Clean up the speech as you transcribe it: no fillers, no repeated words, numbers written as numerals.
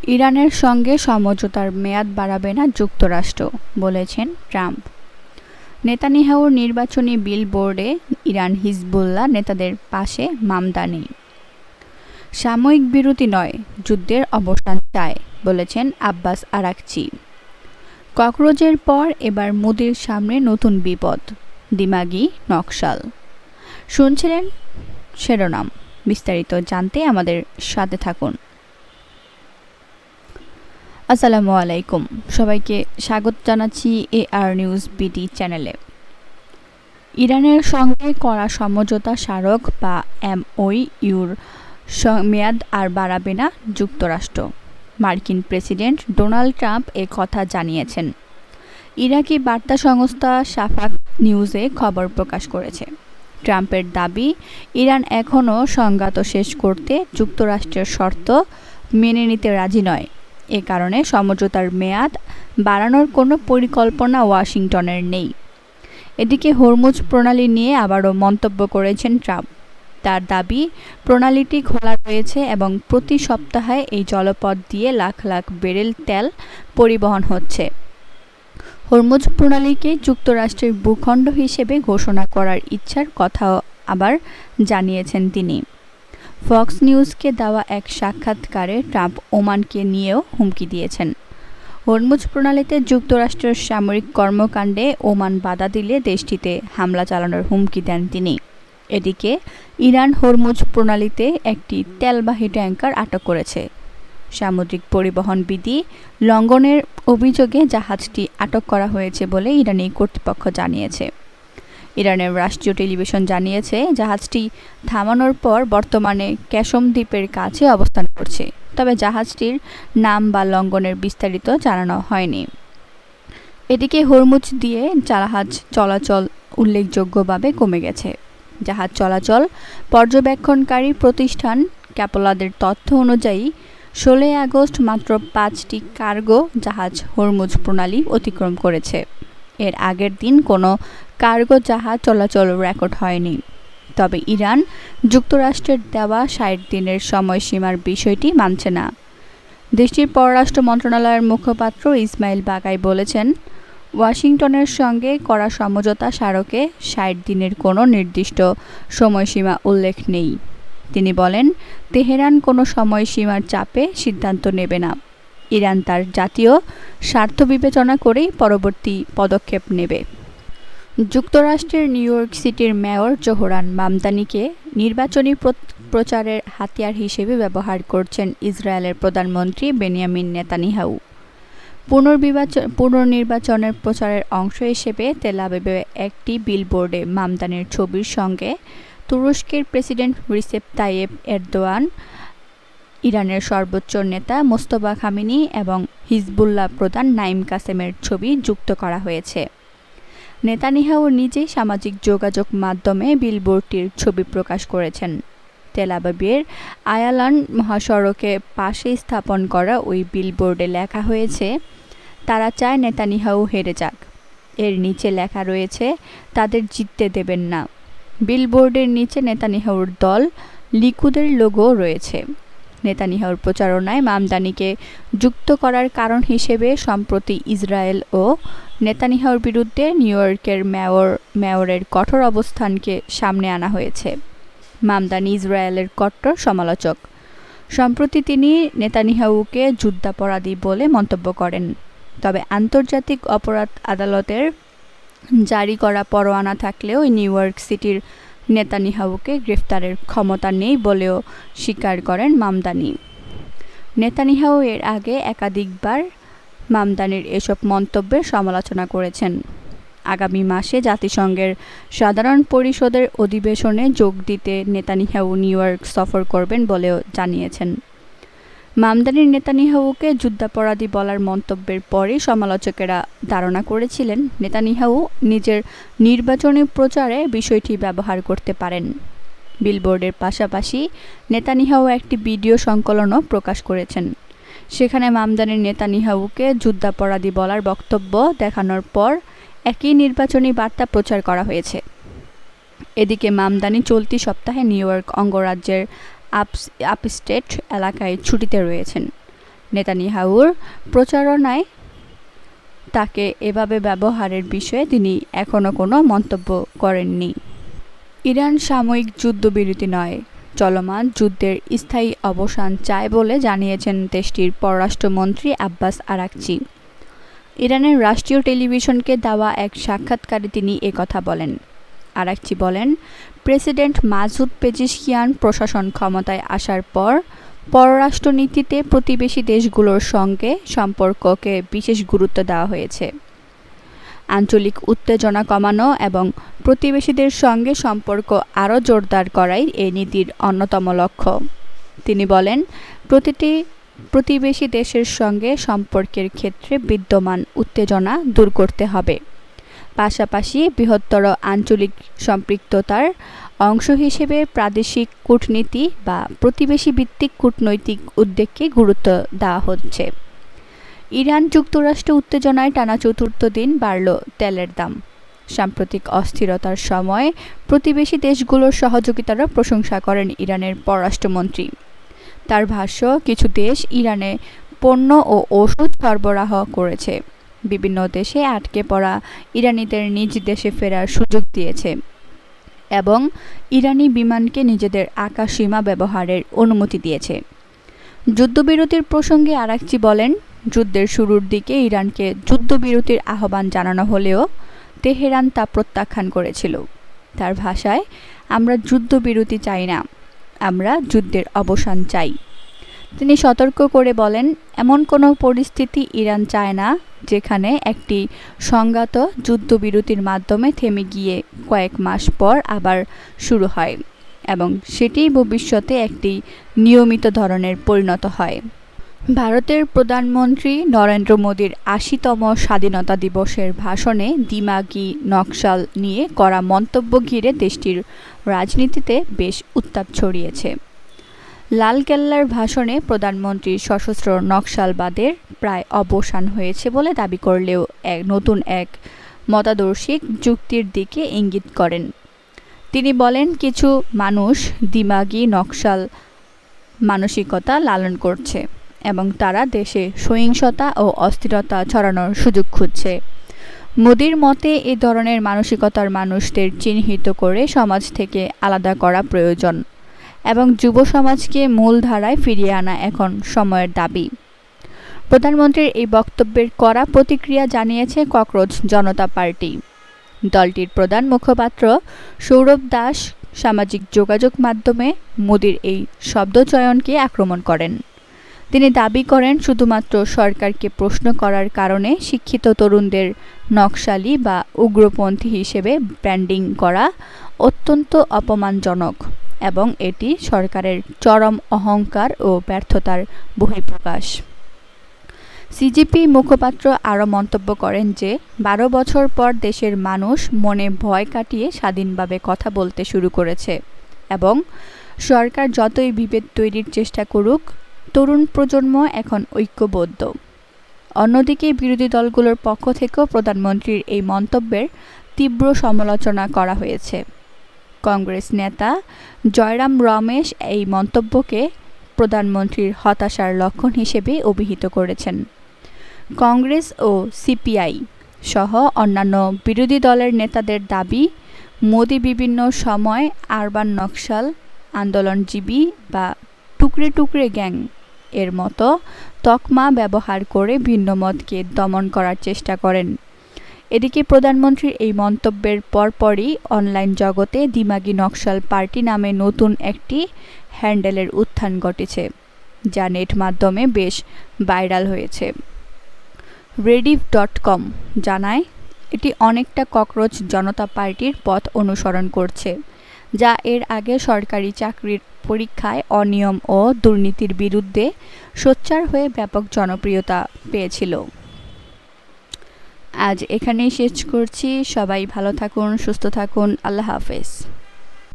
ইরানের সঙ্গে সমঝোতার মেয়াদ বাড়াবে না যুক্তরাষ্ট্র, বলেছেন ট্রাম্প। নেতানিয়াহুর নির্বাচনী বিলবোর্ডে ইরান হিজবুল্লাহ নেতাদের পাশে মামদানি। সাময়িক বিরতি নয়, যুদ্ধের অবসান চায়, বলেছেন আব্বাস আরাকচি। ককরোচের পর এবার মোদির সামনে নতুন বিপদ, দিমাগি নকশাল। শুনছিলেন শিরোনাম, বিস্তারিত জানতে আমাদের সাথে থাকুন। আসসালামু আলাইকুম, সবাইকে স্বাগত জানাচ্ছি AR নিউজ বিডি চ্যানেলে। ইরানের সঙ্গে করা সমঝোতা স্মারক বা MOUর মেয়াদ আর বাড়াবে না যুক্তরাষ্ট্র। মার্কিন প্রেসিডেন্ট ডোনাল্ড ট্রাম্প এ কথা জানিয়েছেন। ইরাকি বার্তা সংস্থা শাফাক নিউজে খবর প্রকাশ করেছে। ট্রাম্পের দাবি, ইরান এখনও সংঘাত শেষ করতে যুক্তরাষ্ট্রের শর্ত মেনে নিতে রাজি নয়। এ কারণে সমঝোতার মেয়াদ বাড়ানোর কোনো পরিকল্পনা ওয়াশিংটনের নেই। এদিকে হরমুজ প্রণালী নিয়ে আবারও মন্তব্য করেছেন ট্রাম্প। তার দাবি, প্রণালীটি খোলা রয়েছে এবং প্রতি সপ্তাহে এই জলপথ দিয়ে লাখ লাখ ব্যারেল তেল পরিবহন হচ্ছে। হরমুজ প্রণালীকে যুক্তরাষ্ট্রের ভূখণ্ড হিসেবে ঘোষণা করার ইচ্ছার কথাও আবার জানিয়েছেন তিনি। ফক্স নিউজকে দেওয়া এক সাক্ষাৎকারে ট্রাম্প ওমানকে নিয়েও হুমকি দিয়েছেন। হরমুজ প্রণালীতে যুক্তরাষ্ট্রের সামরিক কর্মকাণ্ডে ওমান বাধা দিলে দেশটিতে হামলা চালানোর হুমকি দেন তিনি। এদিকে ইরান হরমুজ প্রণালীতে একটি তেলবাহী ট্যাঙ্কার আটক করেছে। সামুদ্রিক পরিবহন বিধি লঙ্ঘনের অভিযোগে জাহাজটি আটক করা হয়েছে বলে ইরানি কর্তৃপক্ষ জানিয়েছে। ইরানের রাষ্ট্রীয় টেলিভিশন জানিয়েছে, জাহাজটি থামানোর পর বর্তমানে ক্যাশম দ্বীপের কাছে অবস্থান করছে, তবে জাহাজটির নাম বা লঙ্ঘনের বিস্তারিত জানানো হয়নি। এদিকে হরমুজ দিয়ে জাহাজ চলাচল উল্লেখযোগ্যভাবে কমে গেছে। জাহাজ চলাচল পর্যবেক্ষণকারী প্রতিষ্ঠান ক্যাপলাদের তথ্য অনুযায়ী 16 আগস্ট মাত্র 5টি কার্গো জাহাজ হরমুজ প্রণালী অতিক্রম করেছে। এর আগের দিন কোনো কার্গো জাহাজ চলাচল রেকর্ড হয়নি। তবে ইরান যুক্তরাষ্ট্রের দেওয়া 60 দিনের সময়সীমার বিষয়টি মানছে না। দেশটির পররাষ্ট্র মন্ত্রণালয়ের মুখপাত্র ইসমাইল বাকাই বলেছেন, ওয়াশিংটনের সঙ্গে করা সমঝোতা স্মারকে 60 দিনের কোনো নির্দিষ্ট সময়সীমা উল্লেখ নেই। তিনি বলেন, তেহরান কোনো সময়সীমার চাপে সিদ্ধান্ত নেবে না। ইরান তার জাতীয় স্বার্থ বিবেচনা করেই পরবর্তী পদক্ষেপ নেবে। যুক্তরাষ্ট্রের নিউ ইয়র্ক সিটির মেয়র জোহরান মামদানিকে নির্বাচনী প্রচারের হাতিয়ার হিসেবে ব্যবহার করছেন ইসরায়েলের প্রধানমন্ত্রী বেনিয়ামিন নেতানিয়াহু। পুনর্নির্বাচনের প্রচারের অংশ হিসেবে তেল আবিবে একটি বিলবোর্ডে মামদানির ছবির সঙ্গে তুরস্কের প্রেসিডেন্ট রিসেপ তাইয়েপ এরদোয়ান, ইরানের সর্বোচ্চ নেতা মোস্তফা খামেনি এবং হিজবুল্লাহ প্রধান নাঈম কাসেমের ছবি যুক্ত করা হয়েছে। নেতানিয়াহু নিজেই সামাজিক যোগাযোগ মাধ্যমে বিলবোর্ডটির ছবি প্রকাশ করেছেন। তেল আবিবের আয়ালান মহাসড়কে পাশে স্থাপন করা ওই বিলবোর্ডে লেখা হয়েছে, তারা চায় নেতানিয়াহু হেরে যাক। এর নিচে লেখা রয়েছে, তাদের জিততে দেবেন না। বিলবোর্ডের নিচে নেতানিয়াহুর দল লিকুদের লোগো রয়েছে। নেতানিয়াহুর প্রচারণায় মামদানিকে যুক্ত করার কারণ হিসেবে সম্প্রতি ইসরায়েল ও নেতানিয়াহুর বিরুদ্ধে নিউ ইয়র্কের মেয়রের কঠোর অবস্থানকে সামনে আনা হয়েছে। মামদানি ইসরায়েলের কট্টর সমালোচক। সম্প্রতি তিনি নেতানিয়াহুকে যুদ্ধাপরাধী বলে মন্তব্য করেন। তবে আন্তর্জাতিক অপরাধ আদালতের জারি করা পরোয়ানা থাকলেও নিউ ইয়র্ক সিটির নেতানিয়াহুকে গ্রেফতারের ক্ষমতা নেই বলেও স্বীকার করেন মামদানি। নেতানিয়াহু এর আগে একাধিকবার মামদানির এসব মন্তব্যের সমালোচনা করেছেন। আগামী মাসে জাতিসংঘের সাধারণ পরিষদের অধিবেশনে যোগ দিতে নেতানিয়াহু নিউ ইয়র্ক সফর করবেন বলেও জানিয়েছেন। মামদানির নেতানিয়াহুকে যুদ্ধাপরাধী বলার মন্তব্যের পরই সমালোচকেরা ধারণা করেছিলেন, নেতানিয়াহু নিজের নির্বাচনী প্রচারে বিষয়টি ব্যবহার করতে পারেন। বিলবোর্ডের পাশাপাশি নেতানিয়াহু একটি ভিডিও সংকলনও প্রকাশ করেছেন। সেখানে মামদানির নেতানিয়াহুকে যুদ্ধাপরাধী বলার বক্তব্য দেখানোর পর একই নির্বাচনী বার্তা প্রচার করা হয়েছে। এদিকে মামদানি চলতি সপ্তাহে নিউ ইয়র্ক অঙ্গরাজ্যের আপস্টেট এলাকায় ছুটিতে রয়েছেন। নেতানিয়াহুর প্রচারণায় তাকে এভাবে ব্যবহারের বিষয়ে তিনি এখনও কোনো মন্তব্য করেননি। ইরান সাময়িক যুদ্ধবিরতি নয়, চলমান যুদ্ধের স্থায়ী অবসান চায় বলে জানিয়েছেন দেশটির পররাষ্ট্রমন্ত্রী আব্বাস আরাকচি। ইরানের রাষ্ট্রীয় টেলিভিশনকে দেওয়া এক সাক্ষাৎকারে তিনি একথা বলেন। আরাকচি বলেন, প্রেসিডেন্ট মাসুদ পেজিশকিয়ান প্রশাসন ক্ষমতায় আসার পর পররাষ্ট্রনীতিতে প্রতিবেশী দেশগুলোর সঙ্গে সম্পর্ককে বিশেষ গুরুত্ব দেওয়া হয়েছে। আঞ্চলিক উত্তেজনা কমানো এবং প্রতিবেশীদের সঙ্গে সম্পর্ক আরও জোরদার করাই এই নীতির অন্যতম লক্ষ্য। তিনি বলেন, প্রতিটি প্রতিবেশী দেশের সঙ্গে সম্পর্কের ক্ষেত্রে বিদ্যমান উত্তেজনা দূর করতে হবে, পাশাপাশি বৃহত্তর আঞ্চলিক সম্পৃক্ততার অংশ হিসেবে প্রাদেশিক কূটনীতি বা প্রতিবেশী ভিত্তিক কূটনৈতিক উদ্যোগকে গুরুত্ব দেওয়া হচ্ছে। ইরান যুক্তরাষ্ট্র উত্তেজনায় টানা চতুর্থ দিন বাড়ল তেলের দাম। সাম্প্রতিক অস্থিরতার সময় প্রতিবেশী দেশগুলোর সহযোগিতারও প্রশংসা করেন ইরানের পররাষ্ট্রমন্ত্রী। তার ভাষ্য, কিছু দেশ ইরানে পণ্য ও ওষুধ সরবরাহ করেছে, বিভিন্ন দেশে আটকে পড়া ইরানিদের নিজ দেশে ফেরার সুযোগ দিয়েছে এবং ইরানি বিমানকে নিজেদের আকাশসীমা ব্যবহারের অনুমতি দিয়েছে। যুদ্ধবিরতির প্রসঙ্গে আরাকচি বলেন, যুদ্ধের শুরুর দিকে ইরানকে যুদ্ধবিরতির আহ্বান জানানো হলেও তেহরান তা প্রত্যাখ্যান করেছিল। তার ভাষায়, আমরা যুদ্ধবিরতি চাই না, আমরা যুদ্ধের অবসান চাই। তিনি সতর্ক করে বলেন, এমন কোনো পরিস্থিতি ইরান চায় না যেখানে একটি সংঘাত যুদ্ধবিরতির মাধ্যমে থেমে গিয়ে কয়েক মাস পর আবার শুরু হয় এবং সেটি ভবিষ্যতে একটি নিয়মিত ধরনের পরিণত হয়। ভারতের প্রধানমন্ত্রী নরেন্দ্র মোদীর ৮০তম স্বাধীনতা দিবসের ভাষণে দিমাগি নকশাল নিয়ে করা মন্তব্য ঘিরে দেশটির রাজনীতিতে বেশ উত্তাপ ছড়িয়েছে। লালকেল্লার ভাষণে প্রধানমন্ত্রী সশস্ত্র নকশালবাদের প্রায় অবসান হয়েছে বলে দাবি করলেও নতুন এক মতাদর্শিক যুক্তির দিকে ইঙ্গিত করেন। তিনি বলেন, কিছু মানুষ দিমাগি নকশাল মানসিকতা লালন করছে এবং তারা দেশে সহিংসতা ও অস্থিরতা ছড়ানোর সুযোগ খুঁজছে। মোদির মতে এ ধরনের মানসিকতার মানুষদের চিহ্নিত করে সমাজ থেকে আলাদা করা প্রয়োজন এবং যুব সমাজকে মূল ধারায় ফিরিয়ে আনা এখন সময়ের দাবি। প্রধানমন্ত্রীর এই বক্তব্যের কড়া প্রতিক্রিয়া জানিয়েছে ককরোচ জনতা পার্টি। দলটির প্রধান মুখপাত্র সৌরভ দাস সামাজিক যোগাযোগ মাধ্যমে মোদির এই শব্দচয়নকে আক্রমণ করেন। তিনি দাবি করেন, শুধুমাত্র সরকারকে প্রশ্ন করার কারণে শিক্ষিত তরুণদের নকশালি বা উগ্রপন্থী হিসেবে ব্র্যান্ডিং করা অত্যন্ত অপমানজনক এবং এটি সরকারের চরম অহংকার ও ব্যর্থতার বহিঃপ্রকাশ। সিজেপি মুখপাত্র আরও মন্তব্য করেন যে ১২ বছর পর দেশের মানুষ মনে ভয় কাটিয়ে স্বাধীনভাবে কথা বলতে শুরু করেছে এবং সরকার যতই বিভেদ তৈরির চেষ্টা করুক, তরুণ প্রজন্ম এখন ঐক্যবদ্ধ। অন্যদিকে বিরোধী দলগুলোর পক্ষ থেকেও প্রধানমন্ত্রীর এই মন্তব্যের তীব্র সমালোচনা করা হয়েছে। কংগ্রেস নেতা জয়রাম রমেশ এই মন্তব্যকে প্রধানমন্ত্রীর হতাশার লক্ষণ হিসেবে অভিহিত করেছেন। কংগ্রেস ও সিপিআই সহ অন্যান্য বিরোধী দলের নেতাদের দাবি, মোদি বিভিন্ন সময় আরবান নকশাল, আন্দোলনজীবী বা টুকরে টুকরে গ্যাং এর মতো তকমা ব্যবহার করে ভিন্নমতকে দমন করার চেষ্টা করেন। এদিকে প্রধানমন্ত্রীর এই মন্তব্যের পরপরই অনলাইন জগতে দিমাগি নকশাল পার্টি নামে নতুন একটি হ্যান্ডেলের উত্থান ঘটেছে, যা নেট মাধ্যমে বেশ ভাইরাল হয়েছে। rediff.com জানায়, এটি অনেকটা ককরোচ জনতা পার্টির পথ অনুসরণ করছে, যা এর আগে সরকারি চাকরির পরীক্ষায় অনিয়ম ও দুর্নীতির বিরুদ্ধে সোচ্চার হয়ে ব্যাপক জনপ্রিয়তা পেয়েছিল। আজ এখানেই শেষ করছি। সবাই ভালো থাকুন, সুস্থ থাকুন। আল্লাহ হাফেজ।